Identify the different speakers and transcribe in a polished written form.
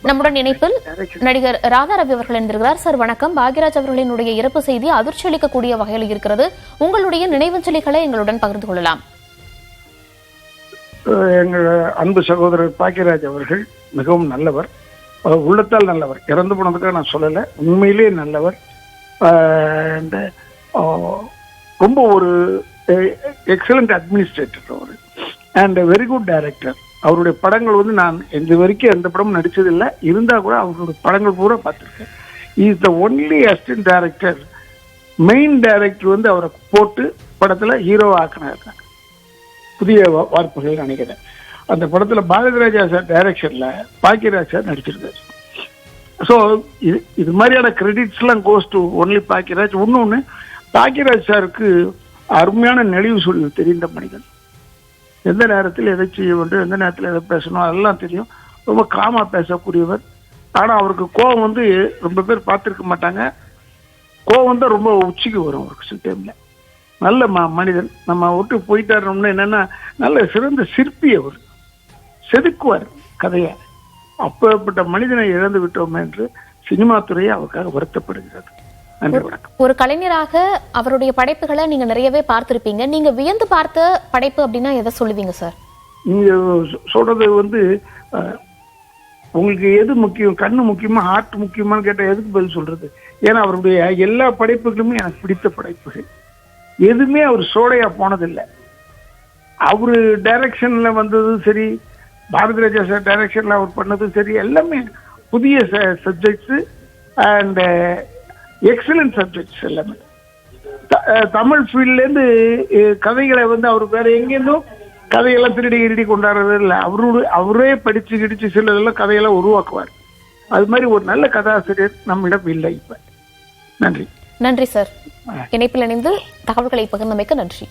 Speaker 1: நம்முடன் இணைப்பில் நடிகர் ராதா ரவி அவர்கள் இருந்திருக்கிறார். சார் வணக்கம். பாக்யராஜ் அவர்களினுடைய இறப்பு செய்தி அதிர்ச்சி அளிக்கக்கூடிய வகையில் இருக்கிறது. உங்களுடைய நினைவஞ்சலிகளை எங்களுடன் பகிர்ந்து கொள்ளலாம்.
Speaker 2: எங்கள் அன்பு சகோதரர் பாக்யராஜ் அவர்கள் மிகவும் நல்லவர், உள்ளத்தால் நல்லவர். இறந்து போனதுக்காக நான் சொல்லலை, உண்மையிலேயே நல்லவர். ரொம்ப ஒரு எக்ஸலண்ட் அட்மினிஸ்ட்ரேட்டர் அவர் அண்ட் வெரி குட் டைரக்டர். அவருடைய படங்கள் வந்து நான் இந்த வரைக்கும் எந்த படமும் நடிச்சதில்லை, இருந்தால் கூட அவருடைய படங்கள் பூரா பார்த்துருக்கேன். Is the only assistant director, main director வந்து அவரை போட்டு படத்தில் ஹீரோவாக ஆக்கினார். புதிய வார்ப்புகள் நினைக்கிறேன். அந்த படத்தில் பாரதிராஜா சார் டைரக்ஷனில் பாக்யராஜ் சார் நடிச்சிருக்காரு. ஸோ இது மாதிரியான கிரெடிட்ஸ்லாம் கோஸ் டு ஒன்லி பாக்யராஜ். இன்னொன்று, பாக்யராஜ் சாருக்கு அருமையான நெளிவு சொல்லி தெரிந்த மனிதன். எந்த நேரத்தில் எதை செய்ய வேண்டும், எந்த நேரத்தில் எதை பேசணும் அதெல்லாம் தெரியும். ரொம்ப காமாக பேசக்கூடியவர். ஆனால் அவருக்கு கோபம் வந்து ரொம்ப பேர் பார்த்துருக்க மாட்டாங்க. கோபம் வந்து ரொம்ப உச்சிக்கு வரும் அவருக்கு சில டைமில். நல்ல மனிதன். நம்ம விட்டு போயிட்டாருன்னு என்னென்னா, நல்ல சிறந்த சிற்பி அவர், செதுக்குவார் கதையை. அப்பேற்பட்ட மனிதனை இழந்து விட்டோம் என்று சினிமா துறையை அவருக்காக வருத்தப்படுகிறது.
Speaker 1: ஒரு கலைஞராக அவருடைய படைப்புகளை நீங்க நிறையவே பார்த்திருப்பீங்க. நீங்க வியந்து பார்த்த படைப்பு அப்படின்னா எதை சொல்லுவீங்க சார்?
Speaker 2: நீங்க சொல்றது வந்து உங்களுக்கு எது முக்கியம், கண்ணு முக்கியமா ஹார்ட் முக்கியமானு கேட்டால் எதுக்கு பதில் சொல்றது? ஏன்னா அவருடைய எல்லா படைப்புகளுமே எனக்கு பிடித்த படைப்புகள். எதுவுமே அவர் சோடையா போனதில்லை. அவரு டைரக்ஷன்ல வந்ததும் சரி, பாரதிராஜா சார் டைரக்ஷன்ல அவர் பண்ணதும் சரி, எல்லாமே புதிய சப்ஜெக்ட்ஸ் அண்ட் எக்ஸலன்ட் சப்ஜெக்ட்ஸ் எல்லாமே. தமிழ் ஃபீல்ட்லேருந்து கதைகளை வந்து அவர் வேற எங்கேருந்தும் கதையெல்லாம் திருடி கொண்டாடுறது இல்லை. அவரே படிச்சு கிடிச்சு சிலதெல்லாம் கதையெல்லாம் உருவாக்குவார். அது மாதிரி ஒரு நல்ல கதாசிரியர் நம்மிடம் இல்லை இப்ப. நன்றி.
Speaker 1: நன்றி சார். இணைப்பில் இணைந்து தகவல்களை பகிர்ந்தமைக்கு நன்றி.